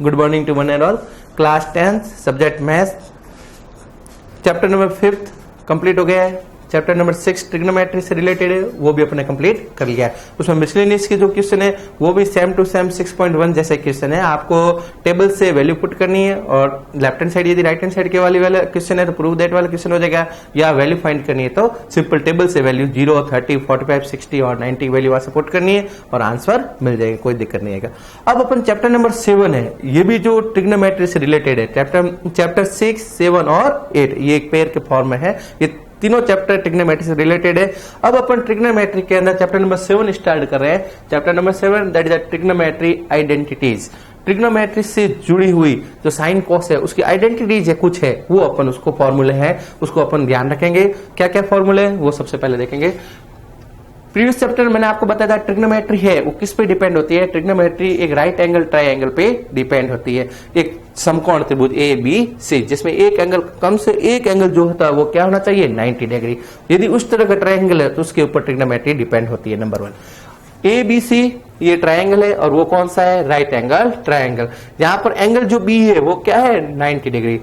Good morning to one and all. Class 10th subject math chapter number 5 complete हो गया है। Chapter number 6 trigonometry से related है, वो भी अपने कंप्लीट कर लिया है। उसमें मिसलेनियस के जो क्वेश्चन है वो भी सेम टू सेम 6.1 जैसे क्वेश्चन है। आपको टेबल से वैल्यू पुट करनी है और लेफ्ट हैंड साइड यदि राइट हैंड साइड के वाले क्वेश्चन है तो प्रूव दैट वाला क्वेश्चन हो जाएगा, या वैल्यू फाइंड करनी है तो सिंपल टेबल से वैल्यू 0, 30, 45, 60 और 90 वैल्यू वहां से पुट करनी है और आंसर मिल जाएगा, कोई दिक्कत नहीं आएगा। अब अपन चैप्टर नंबर 7 है, ये भी जो ट्रिग्नोमेट्री से रिलेटेड है। चैप्टर 6, 7 और 8 ये एक पेयर के फॉर्म में है। ये तीनों चैप्टर ट्रिग्नोमेट्री से रिलेटेड है। अब अपन ट्रिग्नोमेट्री के अंदर चैप्टर नंबर 7 स्टार्ट कर रहे हैं। Chapter number 7 that is the trigonometry identities. Trigonometry से जुड़ी हुई जो साइन कॉस है उसकी आइडेंटिटीज है, कुछ है वो अपन उसको फॉर्मूले है उसको अपन ध्यान रखेंगे। क्या क्या फॉर्मूले है वो सबसे पहले देखेंगे। प्रीवियस चैप्टर मैंने आपको बताया था ट्रिग्नोमेट्री है वो किस पे डिपेंड होती है। ट्रिग्नोमेट्री एक राइट एंगल ट्रायंगल पे डिपेंड होती है। एक समकोण त्रिभुज ए बी सी जिसमें एक एंगल कम से एक एंगल जो होता है वो क्या होना चाहिए 90 डिग्री। यदि उस तरह का ट्रायंगल है तो उसके ऊपर ट्रिग्नोमेट्री डिपेंड होती है। नंबर 1 ए बी सी ये ट्रायंगल है और वो कौन सा है राइट एंगल ट्रायंगल। यहां पर एंगल जो बी है वो क्या है 90 डिग्री।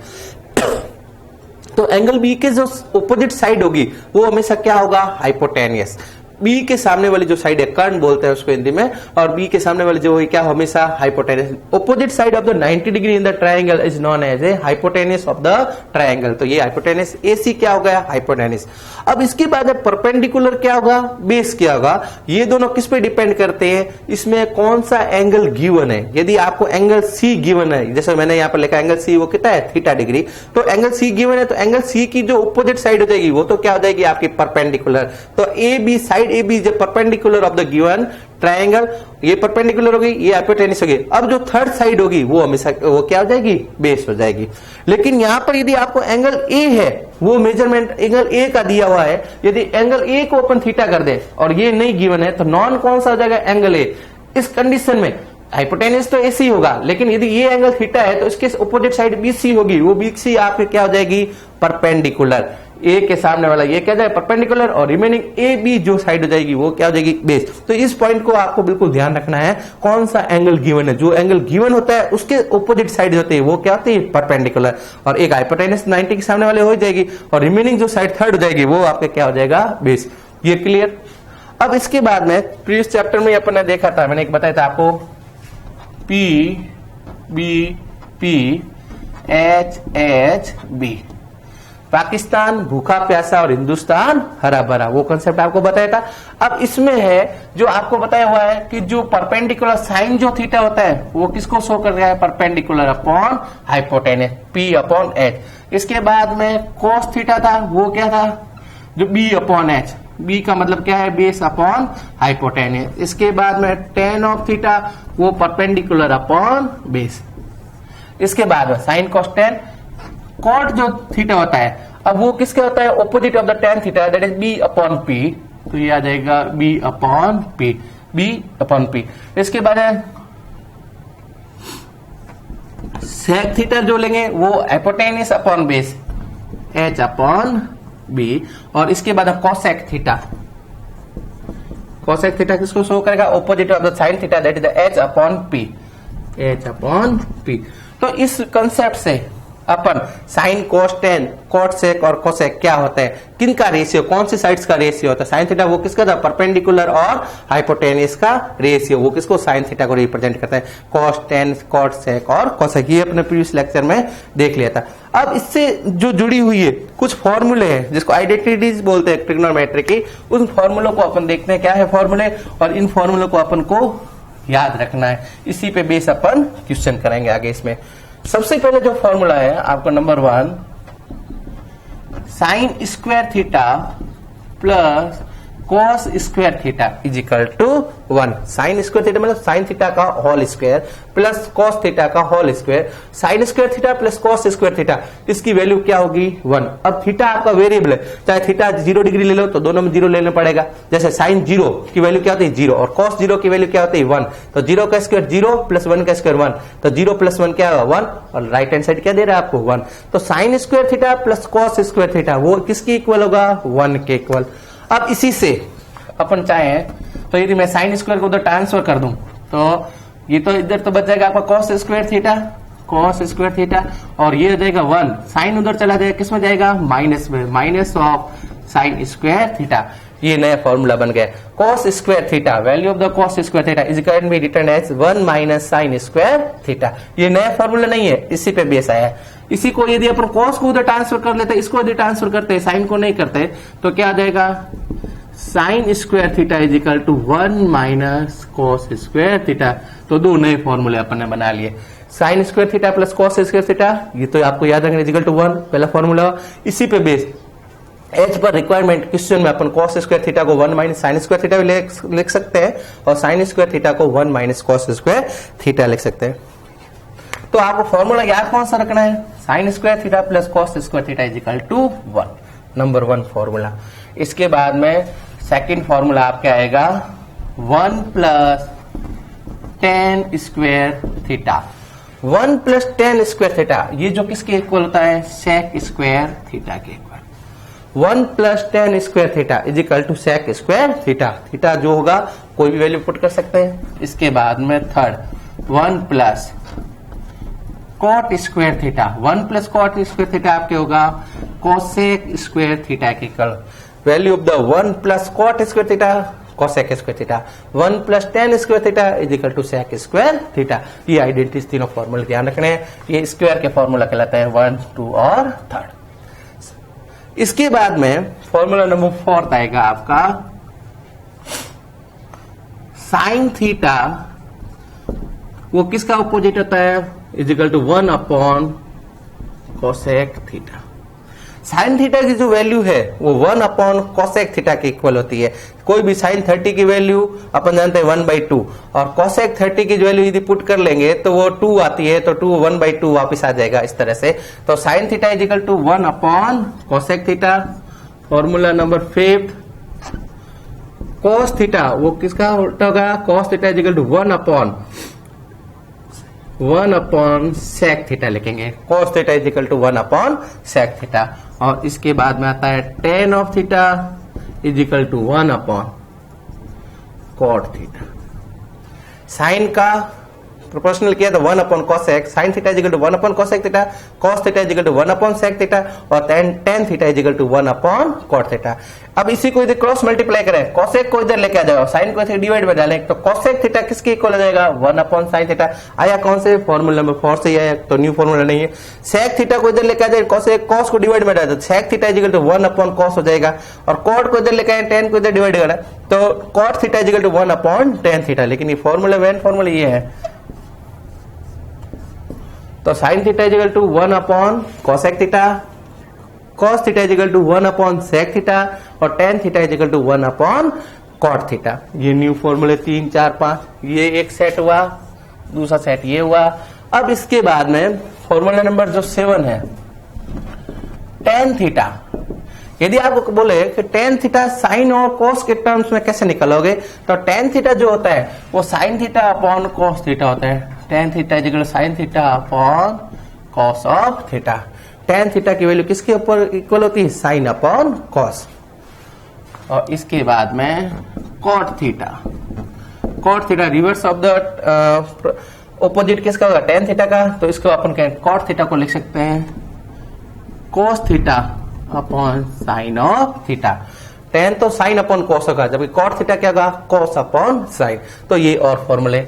तो एंगल बी के जो ऑपोजिट साइड होगी वो हमेशा क्या होगा हाइपोटेनियस। बी के सामने वाली जो साइड है कर्ण बोलते हैं उसको हिंदी में, और बी के सामने वाली जो है क्या हमेशा hypotenuse. Opposite side of the 90 degree in the triangle is known as a hypotenuse of the triangle. तो ये हाइपोटेनियस एसी क्या हो गया हाइपोटेनियस। अब इसके बाद परपेंडिकुलर क्या होगा बेस क्या होगा। ये दोनों किस पे डिपेंड करते हैं, इसमें कौन सा एंगल गिवन है। यदि आपको एंगल सी गिवन है, जैसे मैंने यहाँ पर लिखा एंगल सी वो कितना है थीटा डिग्री, तो एंगल सी गिवन है तो एंगल सी की जो ऑपोजिट साइड हो जाएगी वो तो क्या हो जाएगी आपकी परपेंडिकुलर। तो A B side A B is perpendicular of the given triangle. ये परपेंडिकुलर होगी ये हाइपोटेनियस होगी। अब जो थर्ड साइड होगी वो हमेशा वो क्या हो जाएगी बेस हो जाएगी। लेकिन यहां पर यदि आपको एंगल ए है वो मेजरमेंट एंगल ए का दिया हुआ है, यदि एंगल ए को अपन थीटा कर दे और ये नहीं गिवन है तो नॉन कौन सा हो जाएगा एंगल ए। इस कंडीशन में हाइपोटेनियस तो एसी होगा, लेकिन यदि ये एंगल थीटा है तो इसके ऑपोजिट साइड बीसी होगी, वो बीसी आपके क्या हो जाएगी परपेंडिकुलर। ए के सामने वाला ये क्या जाए परपेंडिकुलर और रिमेनिंग ए बी जो साइड हो जाएगी वो क्या हो जाएगी बेस। तो इस पॉइंट को आपको बिल्कुल ध्यान रखना है कौन सा एंगल गिवन है। जो एंगल गिवन होता है उसके ऑपोजिट साइड होती है वो क्या होती है परपेंडिकुलर, और एक हाइपोटेनियस 90 के सामने वाले हो जाएगी और रिमेनिंग जो साइड थर्ड हो जाएगी वो आपके क्या हो जाएगा बेस। ये क्लियर। अब इसके बाद में प्रीवियस चैप्टर में अपन ने देखा था, मैंने एक बताया था आपको P B P H H B, Pakistan भूखा प्यासा और हिंदुस्तान हरा भरा, वो कॉन्सेप्ट आपको बताया था। अब इसमें है जो आपको बताया हुआ है कि जो परपेंडिकुलर साइन जो थीटा होता है वो किसको शो कर रहा है perpendicular upon hypotenuse P upon H. इसके बाद में कोस थीटा था वो क्या था जो बी अपॉन एच, बी का मतलब क्या है बेस अपॉन हाइपोटेनियस। इसके बाद में टेन ऑफ थीटा वो परपेंडिकुलर अपॉन बेस। इसके बाद में साइन कोस टेन कॉट जो थीटा होता है अब वो किसके होता है opposite of the tan theta that is B upon P, तो ये आ जाएगा B upon P, B upon P. इसके बाद है सेक थीटा जो लेंगे वो hypotenuse upon base H upon B, और इसके बाद कोसेक थीटा, कोसेक थीटा किसको शो करेगा opposite of the sine theta that is the H upon P, H upon P. तो इस कंसेप्ट से अपन sine cos tan cot sec और कोसेक क्या होता है किनका रेशियो कौन सी साइड्स का रेशियो होता है। साइन थीटा वो किसका था परपेंडिकुलर और हाइपोटेनियस का रेशियो वो किसको साइन थीटा को रिप्रेजेंट करता है कोस टेन कोट सेक और कोसेक। ये अपने प्रीवियस लेक्चर में देख लिया था। अब इससे जो जुड़ी हुई है कुछ फॉर्मूले हैं जिसको आइडेंटिटीज बोलते हैं ट्रिग्नोमेट्री की, उन फॉर्मूलों को अपन देखते हैं क्या है फॉर्मूले, और इन फॉर्मूलों को अपन को याद रखना है। इसी पे बेस अपन क्वेश्चन करेंगे आगे। इसमें सबसे पहले जो फॉर्मूला है आपको number 1 sine square theta plus cos square theta is equal to 1। Sine square theta मतलब साइन थीटा का whole square plus cos theta का whole square, sine square theta plus cos square theta, इसकी value क्या होगी 1। अब theta आपका variable है, चाहे थीटा 0 डिग्री ले लो तो दोनों में 0 लेना पड़ेगा। जैसे साइन 0 की वैल्यू क्या होती है 0 और cos 0 की वैल्यू क्या होती है 1, तो 0 का स्क्वायर 0 प्लस 1 का स्क्वायर 1, तो 0 प्लस 1 क्या होगा 1, और राइट हैंड साइड क्या दे रहा है आपको 1। तो sign square theta plus cos square theta वो किसके इक्वल होगा 1 के इक्वल। अब इसी से अपन चाहे तो यदि मैं साइन स्क्वायर को उधर ट्रांसफर कर दूं तो ये तो इधर तो बच जाएगा आपका cos square theta, cos square theta, और ये हो जाएगा 1, साइन उधर चला जाएगा, किस में जाएगा माइनस में, minus of sine square theta. ये नया फॉर्मूला बन गया cos square theta, value of the cos square theta is can be written as 1 minus sine square theta. ये नया फॉर्मूला नहीं है, इसी पे बेस आया है। इसी को यदि अपन कॉस को उधर ट्रांसफर कर लेते, इसको यदि ट्रांसफर करते, साइन को नहीं करते, तो क्या आ जाएगा sine square theta is equal to 1 minus cos square theta. तो दो नए फॉर्मूले अपन ने बना लिए, sine square theta plus cos square theta, ये तो आपको याद रखना इज इक्वल टू 1 पहला फॉर्मूला। इसी पे base as per requirement question में अपन कॉस स्क्वायर थीटा को 1 माइनस साइन स्क्वायर थीटा लिख सकते हैं, और साइन स्क्वायर थीटा को 1 माइनस कॉस स्क्वायर थीटा लिख सकते हैं। तो आपको फॉर्मूला याद कौन सा रखना है, sine square theta plus cos square theta is equal to 1, number 1 formula. इसके बाद में सेकंड फॉर्मूला आपका आएगा 1 plus tan square theta. 1 plus tan square theta, ये जो किसके इक्वल होता है, सेक स्क्वायर थीटा के equal. 1 plus tan square theta is equal to sec square theta. Theta जो होगा कोई भी वैल्यू पुट कर सकते हैं। इसके बाद में third 1 plus cot square theta, 1 plus cot square theta आपके होगा कोसेक स्क्वायर थीटा के equal. Value of the 1 plus cot square theta cosec square theta, 1 plus tan square theta is equal to sec square theta. ये identities तीनों फॉर्मूले ध्यान रखने हैं, ये स्क्वायर के फॉर्मूला कहलाता है 1, 2 और 3। इसके बाद में फॉर्मूला नंबर 4 आएगा आपका साइन थीटा, वो किसका अपोजिट होता है, is equal to 1 upon cosec theta. Sine theta की जो वैल्यू है वो 1 अपॉन कोसेक थीटा के इक्वल होती है। कोई भी साइन 30 की वैल्यू अपन जानते हैं 1/2, और कोसेक 30 की वैल्यू यदि पुट कर लेंगे तो वो 2 आती है, तो 2 1/2 वापस आ जाएगा इस तरह से। तो sine theta is equal to 1 upon cosec theta. Formula number 5 cos theta, वो किसका होगा, cos theta is equal to 1 upon sec theta लिखेंगे। Cos theta is equal to 1 upon sec theta. और इसके बाद में आता है tan of theta is equal to 1 upon cot theta. Sine का प्रोपोर्शनल किया तो 1 upon cosec, sine theta is equal to 1 upon cosec theta, cos theta is equal to 1 upon sec theta, और tan theta is equal to 1 upon cot theta. अब इसी को इधर cross multiply करें, cosec को इधर लेके आ जाओ, साइन को इधर डिवाइड में डालें, तो कोसेक थीटा किसके इक्वल हो जाएगा, 1 अपॉन साइन थीटा। आया कौन से, फॉर्मूला नंबर 4 से आया, तो न्यू फॉर्मूला नहीं है। सेक थीटा को इधर लेके आ जाए, कोसेक कॉस को डिवाइड में डाल दो, sec theta is equal to 1 upon cos हो जाएगा, और कॉट को इधर लेके आए, टेन को इधर डिवाइड करा, तो cot theta is equal to 1 upon tan theta. लेकिन ये फॉर्मूला मेन फॉर्मूला ये है, तो sine theta is equal to 1 upon cosec theta, cos theta is equal to 1 upon sec theta, और tan theta is equal to 1 upon cot theta. ये new फॉर्मूले 3, 4, 5, ये एक सेट हुआ, दूसरा सेट ये हुआ। अब इसके बाद में फॉर्मूला नंबर जो 7 है टेन थीटा। यदि आपको बोले कि टेन थीटा साइन और कॉस के टर्म्स में कैसे निकलोगे, तो टेन थीटा जो होता है वो sine theta upon cos theta होता है। Tan theta is equal to sine theta upon cos of theta. Tan theta की वैल्यू किसके ऊपर इक्वल होती है, साइन अपॉन कॉस। और इसके बाद में cot theta, cot theta reverse of the opposite किसका होगा, टेन थीटा का, तो इसको अपन कॉट थीटा को लिख सकते हैं cos theta upon sine of theta. Ten तो साइन अपॉन कॉस होगा, जबकि कॉट थीटा क्या होगा, कॉस अपॉन साइन। तो ये और फॉर्मूले,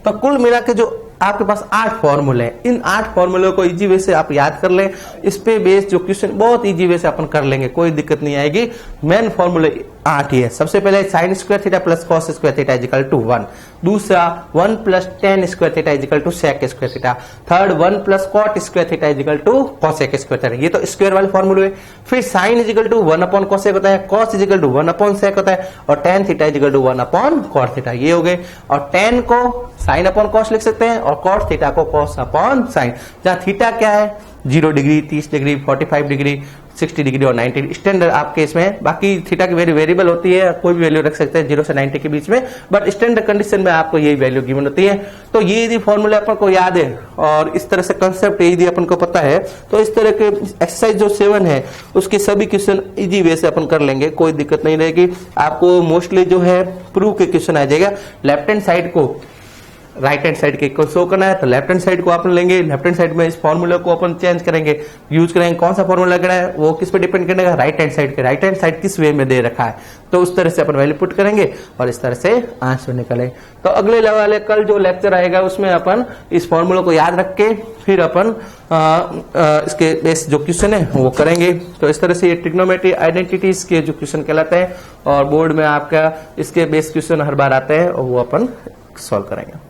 तो कुल मिला के जो आपके पास 8 फॉर्मूले हैं, इन 8 फॉर्मूलों को इजी वे से आप याद कर लें। इस पे बेस जो क्वेश्चन बहुत इजी वे से अपन कर लेंगे, कोई दिक्कत नहीं आएगी। मेन फॉर्मूले 8 ही है। सबसे पहले sine square theta plus cos square theta is equal to 1। दूसरा 1 plus tan square theta is equal to sec square theta. Third 1 plus cot square theta is equal to cosec square theta. ये तो square वाले फॉर्मूले हुए। फिर sine is equal to 1 upon cosec होता है, cos is equal to 1 upon sec होता है, और tan theta is equal to 1 upon cot theta. ये हो गए। और टेन को साइन अपॉन कॉस लिख सकते हैं, और कॉट थीटा को कॉस अपॉन साइन। जहां थीटा क्या है, 0 डिग्री, 30 डिग्री, 45 डिग्री, 60 डिग्री और 90 स्टैंडर्ड आपके इसमें, बाकी थीटा की वैल्यू वेरिएबल होती है, कोई भी वैल्यू रख सकते हैं 0 से 90 के बीच में, बट स्टैंडर्ड कंडीशन में आपको यही वैल्यू गिवन होती है। तो ये यदि फॉर्मूला अपन को याद है और इस तरह से कंसेप्ट यदि अपन को पता है तो इस तरह के एक्सरसाइज जो 7 है उसके सभी क्वेश्चन इजी वे से अपन कर लेंगे, कोई दिक्कत नहीं रहेगी। आपको मोस्टली जो है प्रूफ के क्वेश्चन आ जाएगा। लेफ्ट हैंड साइड को राइट हैंड साइड के इक्वल शो करना है तो लेफ्ट हैंड साइड को अपन लेंगे, लेफ्ट हैंड साइड में इस फॉर्मूला को अपन चेंज करेंगे, यूज करेंगे। कौन सा फॉर्मूला करना है वो किस पे डिपेंड करेगा, राइट हैंड साइड के, राइट हैंड साइड किस वे में दे रखा है तो उस तरह से अपन वैल्यू पुट करेंगे और इस तरह से आंसर निकलेंगे। तो अगले वाले कल जो लेक्चर आएगा उसमें अपन इस फॉर्मूला को याद रख के फिर अपन इसके बेस जो क्वेश्चन है वो करेंगे। तो इस तरह से ये ट्रिग्नोमेट्री आइडेंटिटीज के जो क्वेश्चन कहलाते हैं और बोर्ड में आपका इसके बेस क्वेश्चन हर बार आते हैं और वो अपन सॉल्व करेंगे।